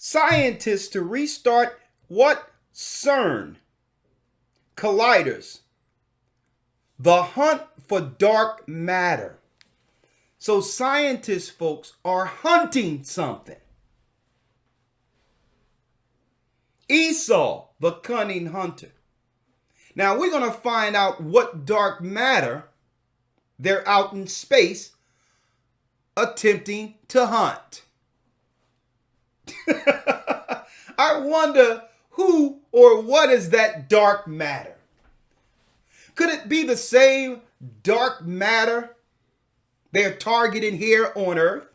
Scientists to restart what? CERN. Colliders. The hunt for dark matter. So scientists, folks, are hunting something. Esau, the cunning hunter. Now we're going to find out what dark matter they're out in space attempting to hunt. I wonder who or what is that dark matter? Could it be the same dark matter they're targeting here on Earth?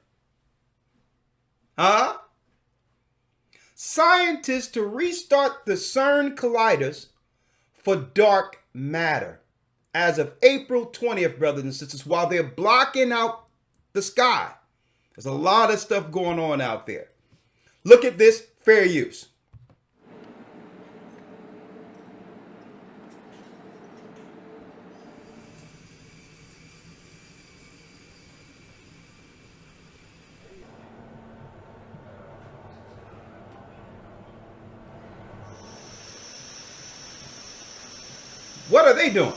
Huh? Scientists to restart the CERN colliders for dark matter as of April 20th, brothers and sisters, while they're blocking out the sky. There's a lot of stuff going on out there. Look at this, fair use. What are they doing?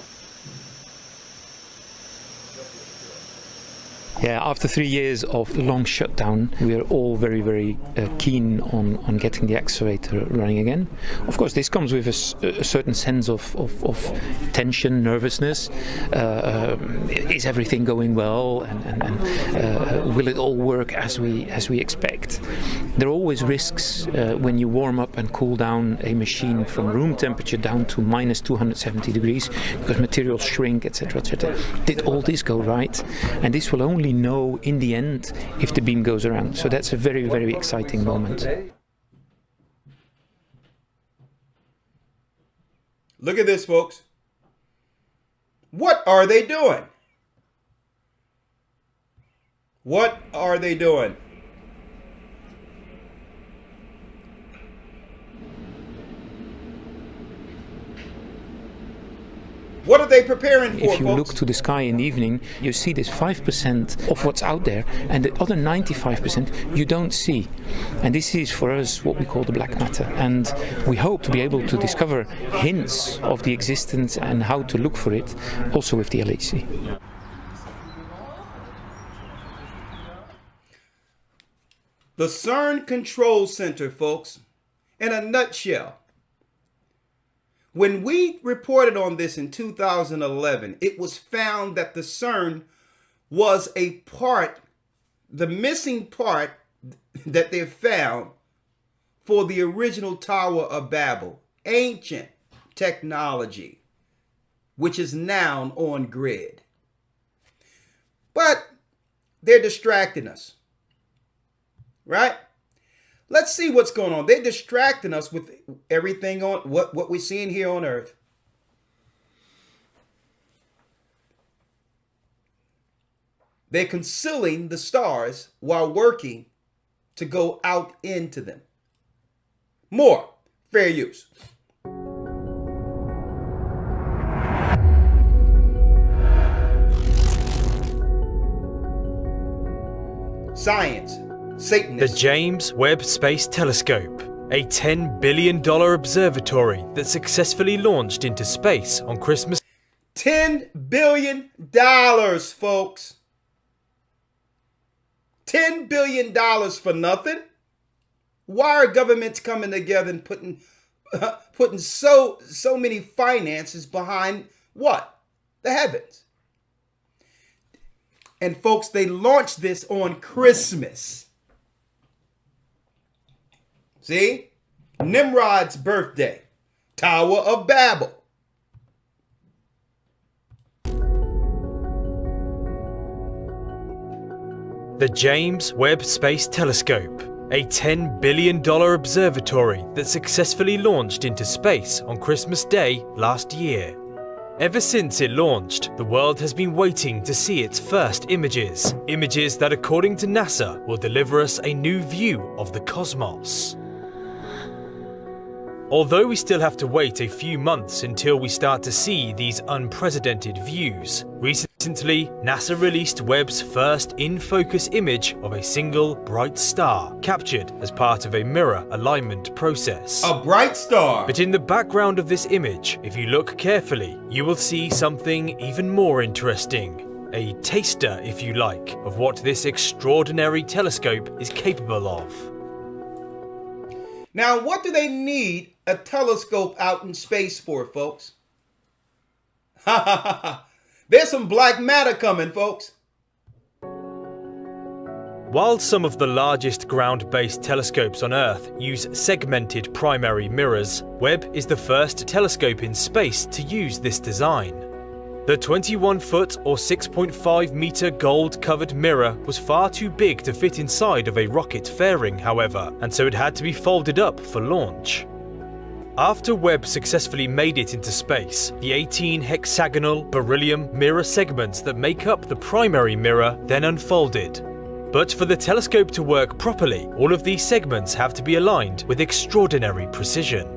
Yeah, after 3 years of long shutdown, we are all very, very keen on getting the excavator running again. Of course, this comes with a certain sense of tension, nervousness. Is everything going well, and will it all work as we expect? There are always risks when you warm up and cool down a machine from room temperature down to minus 270 degrees, because materials shrink, etc., etc. Did all this go right? And this will only know in the end if the beam goes around. So that's a very, very exciting moment. Look at this, folks. What are they doing? What are they doing? What are they preparing for, If you look to the sky in the evening, you see this 5% of what's out there, and the other 95% you don't see. And this is for us what we call the black matter. And we hope to be able to discover hints of the existence and how to look for it, also with the LHC. The CERN Control Center, folks, in a nutshell. When we reported on this in 2011, it was found that the CERN was a part, the missing part that they found for the original Tower of Babel, ancient technology, which is now on grid. But they're distracting us, right? Let's see what's going on. They're distracting us with everything on what we're seeing here on Earth. They're concealing the stars while working to go out into them. More fair use. Science. Satanists. The James Webb Space Telescope, a $10 billion observatory that successfully launched into space on Christmas. $10 billion, folks. $10 billion for nothing? Why are governments coming together and putting so many finances behind what? The heavens. And folks, they launched this on Christmas. See? Nimrod's birthday. Tower of Babel. The James Webb Space Telescope, a $10 billion observatory that successfully launched into space on Christmas Day last year. Ever since it launched, the world has been waiting to see its first images. Images that, according to NASA, will deliver us a new view of the cosmos. Although we still have to wait a few months until we start to see these unprecedented views, recently NASA released Webb's first in-focus image of a single bright star, captured as part of a mirror alignment process. A bright star. But in the background of this image, if you look carefully, you will see something even more interesting. A taster, if you like, of what this extraordinary telescope is capable of. Now, what do they need a telescope out in space for, folks? Ha ha ha ha. There's some black matter coming, folks. While some of the largest ground-based telescopes on Earth use segmented primary mirrors, Webb is the first telescope in space to use this design. The 21-foot or 6.5-meter gold-covered mirror was far too big to fit inside of a rocket fairing, however, and so it had to be folded up for launch. After Webb successfully made it into space, the 18 hexagonal beryllium mirror segments that make up the primary mirror then unfolded. But for the telescope to work properly, all of these segments have to be aligned with extraordinary precision.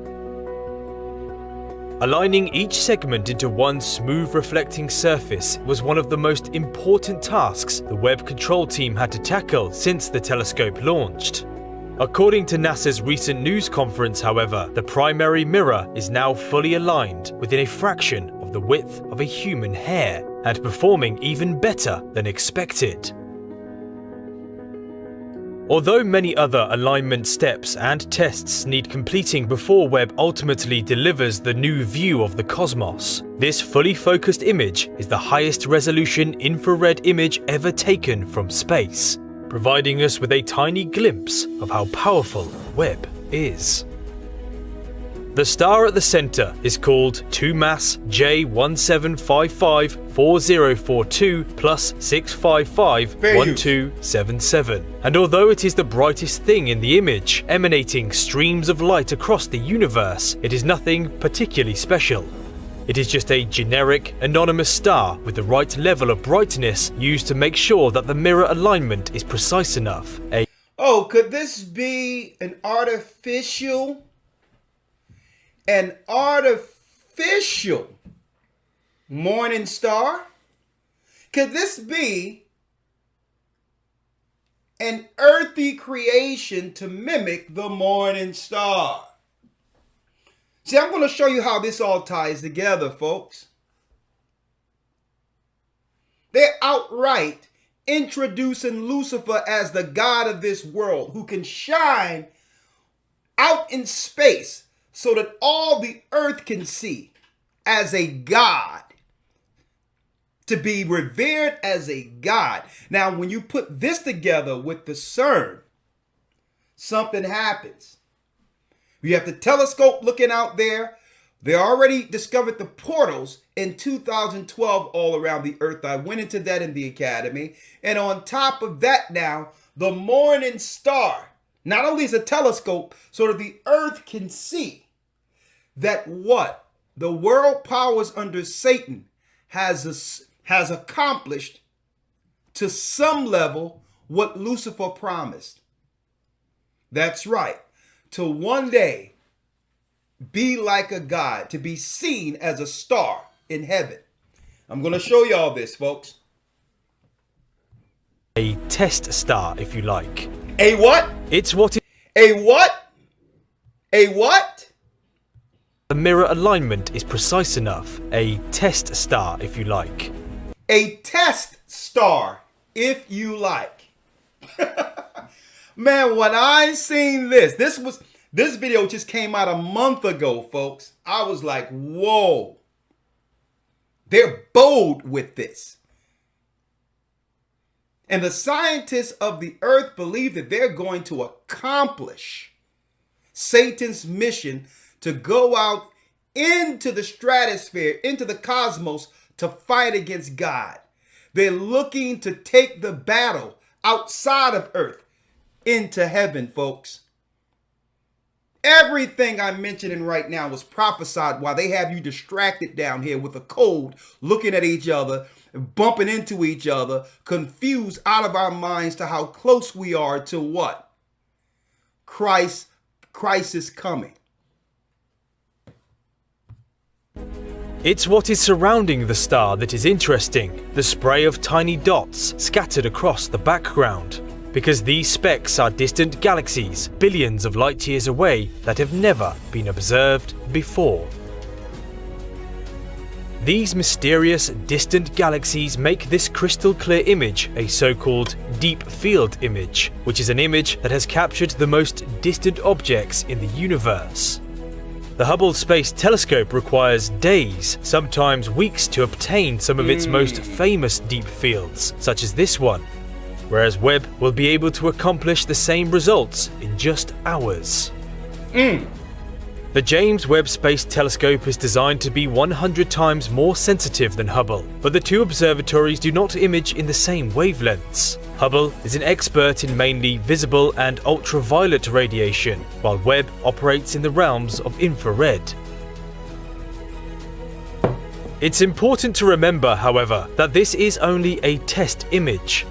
Aligning each segment into one smooth reflecting surface was one of the most important tasks the Webb control team had to tackle since the telescope launched. According to NASA's recent news conference, however, the primary mirror is now fully aligned within a fraction of the width of a human hair and performing even better than expected. Although many other alignment steps and tests need completing before Webb ultimately delivers the new view of the cosmos, this fully focused image is the highest resolution infrared image ever taken from space, providing us with a tiny glimpse of how powerful Webb is. The star at the center is called 2MASS J17554042 plus 6551277, and although it is the brightest thing in the image, emanating streams of light across the universe, it is nothing particularly special. It is just a generic, anonymous star with the right level of brightness used to make sure that the mirror alignment is precise enough. Oh, could this be an artificial morning star? Could this be an earthy creation to mimic the morning star? See, I'm going to show you how this all ties together, folks. They're outright introducing Lucifer as the god of this world who can shine out in space so that all the earth can see as a god, to be revered as a god. Now, when you put this together with the CERN, something happens. You have the telescope looking out there. They already discovered the portals in 2012 all around the earth. I went into that in the academy. And on top of that now, the morning star not only is a telescope so that the earth can see that what the world powers under Satan has accomplished to some level what Lucifer promised. That's right. To one day be like a god, to be seen as a star in heaven. I'm going to show you all this, folks. A test star, if you like. A what? It's what A what? A what? the mirror alignment is precise enough. A test star, if you like. A test star, if you like. Man, when I seen this video just came out a month ago, folks. I was like, whoa. They're bold with this. And the scientists of the earth believe that they're going to accomplish Satan's mission to go out into the stratosphere, into the cosmos, to fight against God. They're looking to take the battle outside of earth into heaven, folks. Everything I'm mentioning right now was prophesied while they have you distracted down here with a cold, looking at each other, bumping into each other, confused out of our minds to how close we are to what? Christ is coming. It's what is surrounding the star that is interesting, the spray of tiny dots scattered across the background. Because these specks are distant galaxies billions of light years away that have never been observed before. These mysterious distant galaxies make this crystal clear image a so-called deep field image, which is an image that has captured the most distant objects in the universe. The Hubble Space Telescope requires days, sometimes weeks, to obtain some of its most famous deep fields, such as this one, whereas Webb will be able to accomplish the same results in just hours. The James Webb Space Telescope is designed to be 100 times more sensitive than Hubble, but the two observatories do not image in the same wavelengths. Hubble is an expert in mainly visible and ultraviolet radiation, while Webb operates in the realms of infrared. It's important to remember, however, that this is only a test image.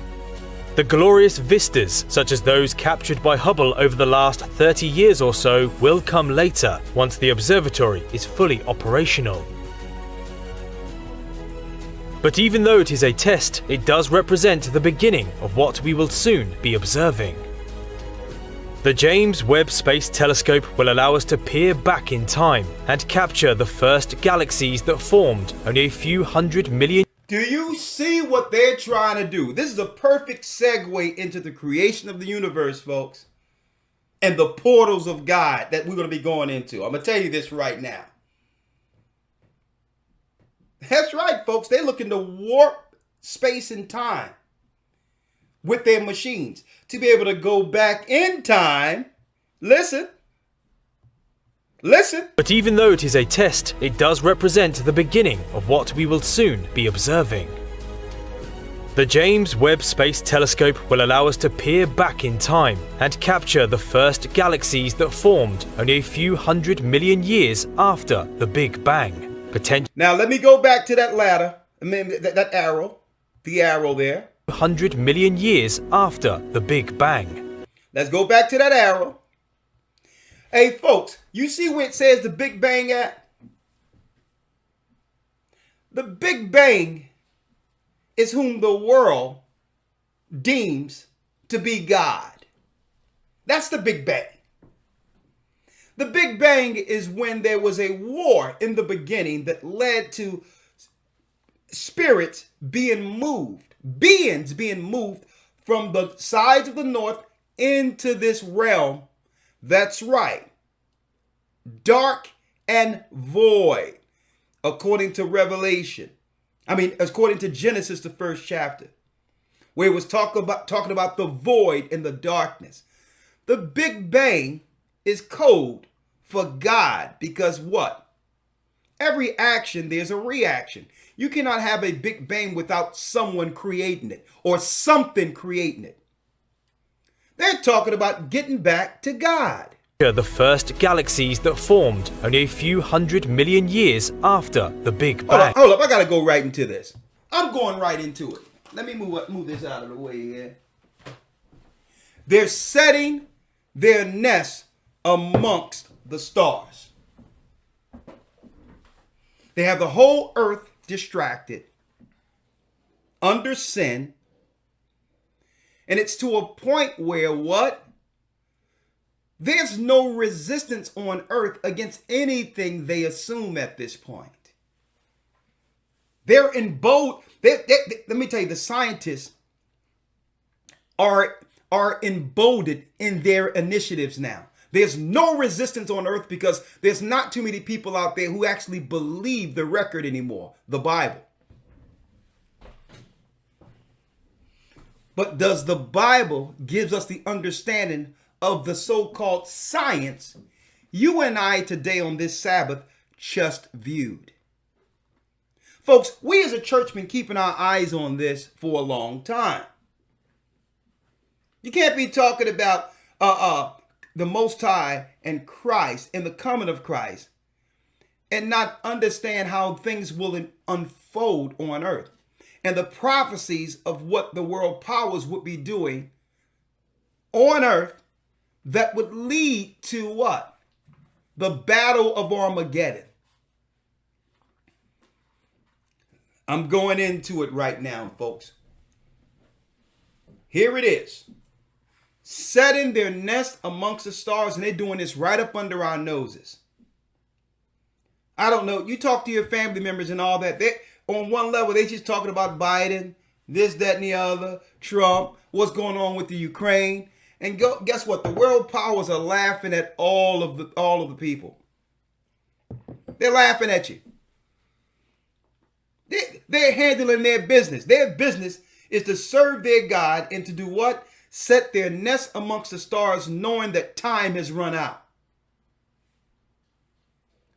The glorious vistas, such as those captured by Hubble over the last 30 years or so, will come later, once the observatory is fully operational. But even though it is a test, it does represent the beginning of what we will soon be observing. The James Webb Space Telescope will allow us to peer back in time and capture the first galaxies that formed only a few 100 million. Do you see what they're trying to do? This is a perfect segue into the creation of the universe, folks, and the portals of God that we're going to be going into. I'm going to tell you this right now. That's right, folks. They're looking to warp space and time with their machines to be able to go back in time. Listen. But even though it is a test, it does represent the beginning of what we will soon be observing. The James Webb Space Telescope will allow us to peer back in time and capture the first galaxies that formed only a few 100 million years after the Big Bang. Now let me go back to that ladder, that arrow, the arrow there. 100 million years after the Big Bang. Let's go back to that arrow. Hey folks, you see where it says the Big Bang at? The Big Bang is whom the world deems to be God. That's the Big Bang. The Big Bang is when there was a war in the beginning that led to spirits being moved, beings being moved from the sides of the north into this realm. That's right. Dark and void, according to Revelation. According to Genesis, the first chapter, where it was talking about the void and the darkness. The Big Bang is code for God because what? Every action, there's a reaction. You cannot have a Big Bang without someone creating it or something creating it. They're talking about getting back to God. The first galaxies that formed only a few 100 million years after the Big Bang. Hold up, I gotta go right into this. I'm going right into it. Let me move this out of the way here. They're setting their nest amongst the stars. They have the whole earth distracted, under sin. And it's to a point where what? There's no resistance on earth against anything they assume at this point. They're in bold. Let me tell you, the scientists are emboldened in their initiatives now. There's no resistance on earth because there's not too many people out there who actually believe the record anymore, the Bible. But does the Bible gives us the understanding of the so-called science you and I today on this Sabbath just viewed? Folks, we as a church been keeping our eyes on this for a long time. You can't be talking about the Most High and Christ and the coming of Christ and not understand how things will unfold on earth and the prophecies of what the world powers would be doing on earth that would lead to what? The battle of Armageddon. I'm going into it right now, folks. Here it is. Setting their nest amongst the stars, and they're doing this right up under our noses. I don't know. You talk to your family members and all that. They, on one level, they just talking about Biden, this, that, and the other, Trump, what's going on with the Ukraine. And guess what? The world powers are laughing at all of the people. They're laughing at you. They're handling their business. Their business is to serve their God and to do what? Set their nest amongst the stars, knowing that time has run out.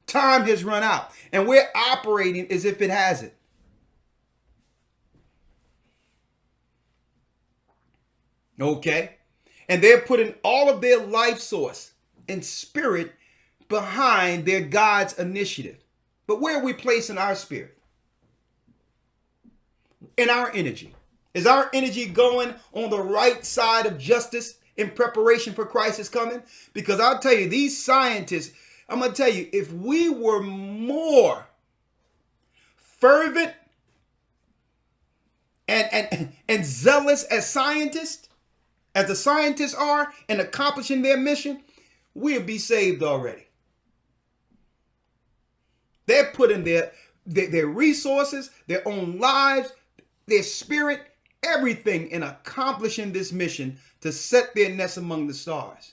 Time has run out. And we're operating as if it hasn't. Okay? And they're putting all of their life source and spirit behind their God's initiative. But where are we placing our spirit? In our energy. Is our energy going on the right side of justice in preparation for Christ's coming? Because I'll tell you, these scientists, I'm going to tell you, if we were more fervent and zealous as scientists, as the scientists are in accomplishing their mission, we'll be saved already. They're putting their resources, their own lives, their spirit, everything in accomplishing this mission to set their nest among the stars.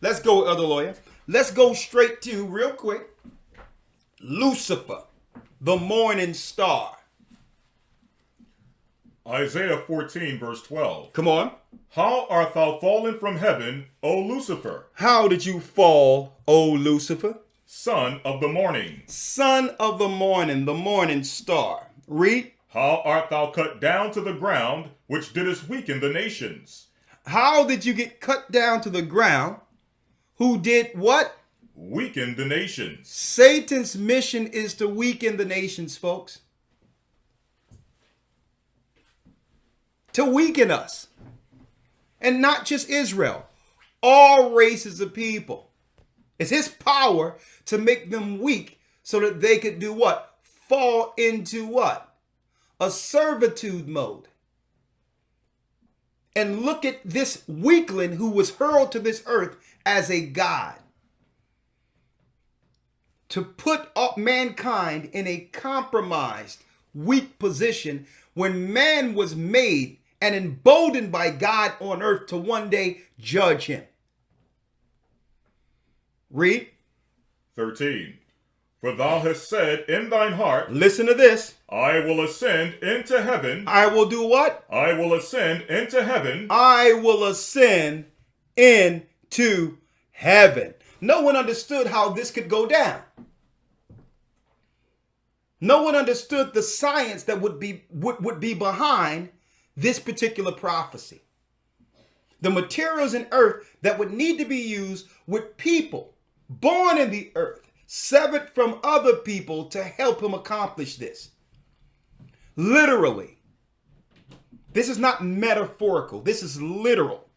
Let's go, other lawyer. Let's go straight to, real quick, Lucifer, the morning star. Isaiah 14, verse 12. Come on. How art thou fallen from heaven, O Lucifer, How did you fall, O Lucifer? son of the morning? Son of the morning star. Read. How art thou cut down to the ground, which didst weaken the nations? How did you get cut down to the ground? Who did what? Weaken the nations. Satan's mission is to weaken the nations, folks. To weaken us. And not just Israel. All races of people. It's his power to make them weak so that they could do what? Fall into what? A servitude mode. And look at this weakling who was hurled to this earth as a god. To put up mankind in a compromised, weak position when man was made and emboldened by God on earth to one day judge him. Read. 13. For thou hast said in thine heart, Listen to this. I will ascend into heaven. I will do what? I will ascend into heaven. I will ascend into heaven. No one understood how this could go down. No one understood the science that would be behind this particular prophecy. The materials in earth that would need to be used with people born in the earth, severed from other people to help him accomplish this. Literally. This is not metaphorical. This is literal.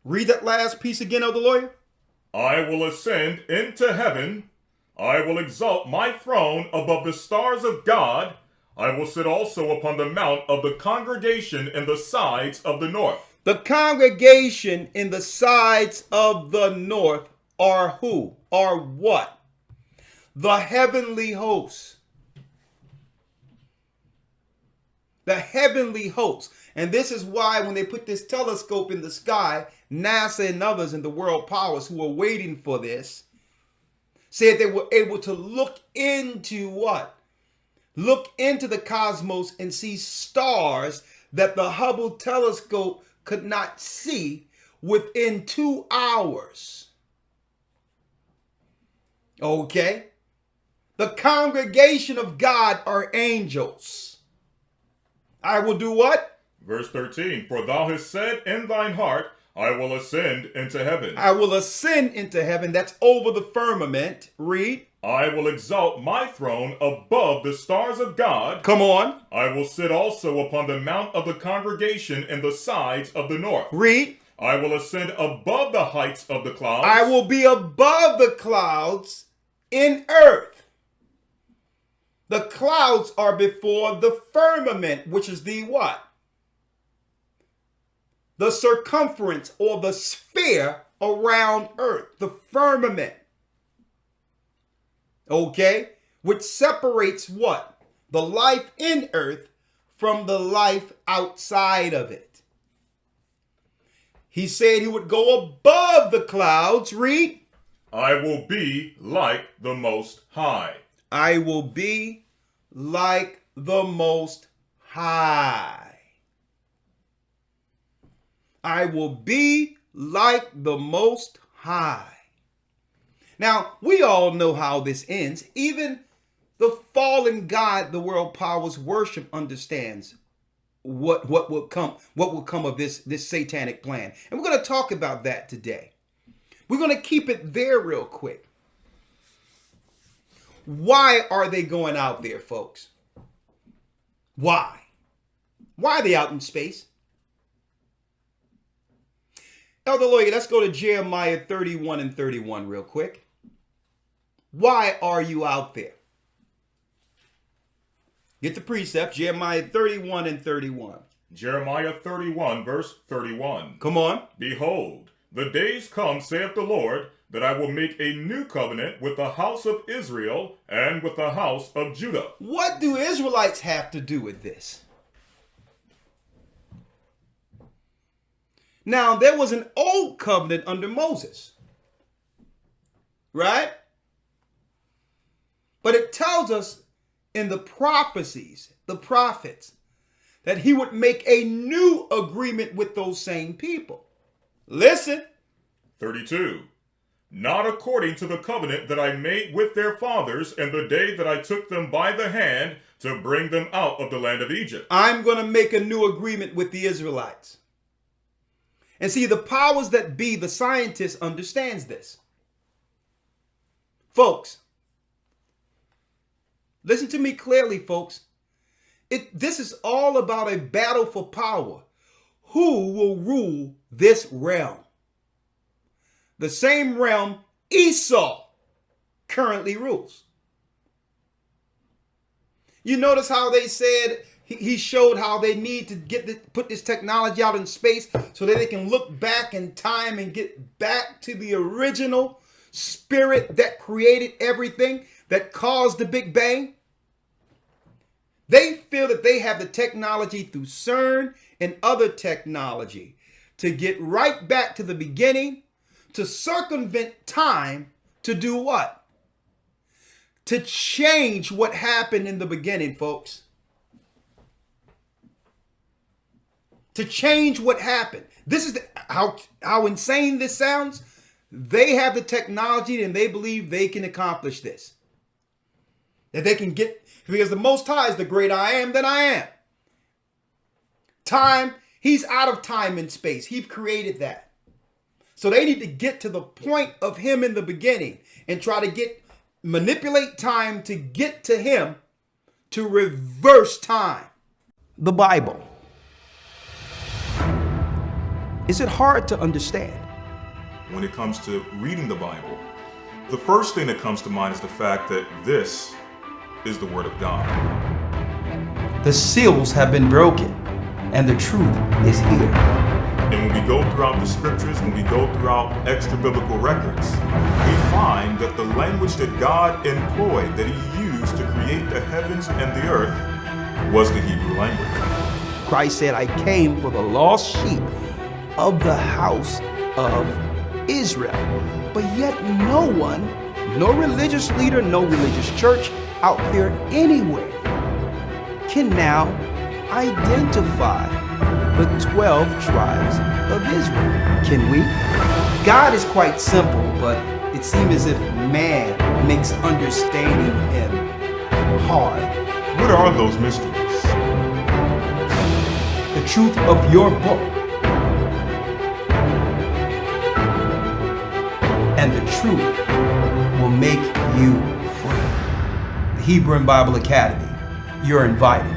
Read that last piece again, of the lawyer. I will ascend into heaven. I will exalt my throne above the stars of God. I will sit also upon the mount of the congregation in the sides of the north. The congregation in the sides of the north are who? Are what? The heavenly hosts. The heavenly hosts. And this is why when they put this telescope in the sky, NASA and others in the world powers who are waiting for this, said they were able to look into what? Look into the cosmos and see stars that the Hubble telescope could not see within 2 hours. Okay? The congregation of God are angels. I will do what? Verse 13. For thou hast said in thine heart, I will ascend into heaven. I will ascend into heaven. That's over the firmament. Read. I will exalt my throne above the stars of God. Come on. I will sit also upon the mount of the congregation in the sides of the north. Read. I will ascend above the heights of the clouds. I will be above the clouds in earth. The clouds are before the firmament, which is the what? The circumference or the sphere around earth, the firmament. Okay? Which separates what? The life in earth from the life outside of it. He said he would go above the clouds. Read. I will be like the Most High. I will be like the Most High. I will be like the Most High. Now, we all know how this ends. Even the fallen God the world powers worship understands what will come of this satanic plan. And we're going to talk about that today. We're going to keep it there real quick. Why are they going out there, folks? Why? Why are they out in space? Elder Lawyer, let's go to Jeremiah 31 and 31 real quick. Why are you out there? Get the precepts, Jeremiah 31 and 31. Jeremiah 31, verse 31. Come on. Behold, the days come, saith the Lord, that I will make a new covenant with the house of Israel and with the house of Judah. What do Israelites have to do with this? Now, there was an old covenant under Moses, right? But it tells us in the prophecies, the prophets, that he would make a new agreement with those same people. Listen. 32. Not according to the covenant that I made with their fathers in the day that I took them by the hand to bring them out of the land of Egypt. I'm going to make a new agreement with the Israelites. And see, the powers that be, the scientists, understands this. Folks, listen to me clearly, folks. This is all about a battle for power. Who will rule this realm? The same realm Esau currently rules. You notice how they said, he showed how they need to put this technology out in space so that they can look back in time and get back to the original spirit that created everything, that caused the Big Bang. They feel that they have the technology through CERN and other technology to get right back to the beginning, to circumvent time, to do what? To change what happened in the beginning, folks. To change what happened. This is how insane this sounds. They have the technology and they believe they can accomplish this. That they can get, because the Most High is the great I am that I am. Time, he's out of time and space. He created that. So they need to get to the point of him in the beginning and try to manipulate time to get to him, to reverse time. The Bible. Is it hard to understand? When it comes to reading the Bible, the first thing that comes to mind is the fact that this is the Word of God. The seals have been broken and the truth is here. And when we go throughout the scriptures, when we go throughout extra biblical records, we find that the language that God employed, that he used to create the heavens and the earth, was the Hebrew language. Christ said, I came for the lost sheep of the house of Israel. But yet no one, no religious leader, no religious church out there anywhere can now identify the 12 tribes of Israel. Can we? God is quite simple, but it seems as if man makes understanding him hard. What are those mysteries? The truth of your book. And the truth will make you free. The Hebrew and Bible Academy, you're invited.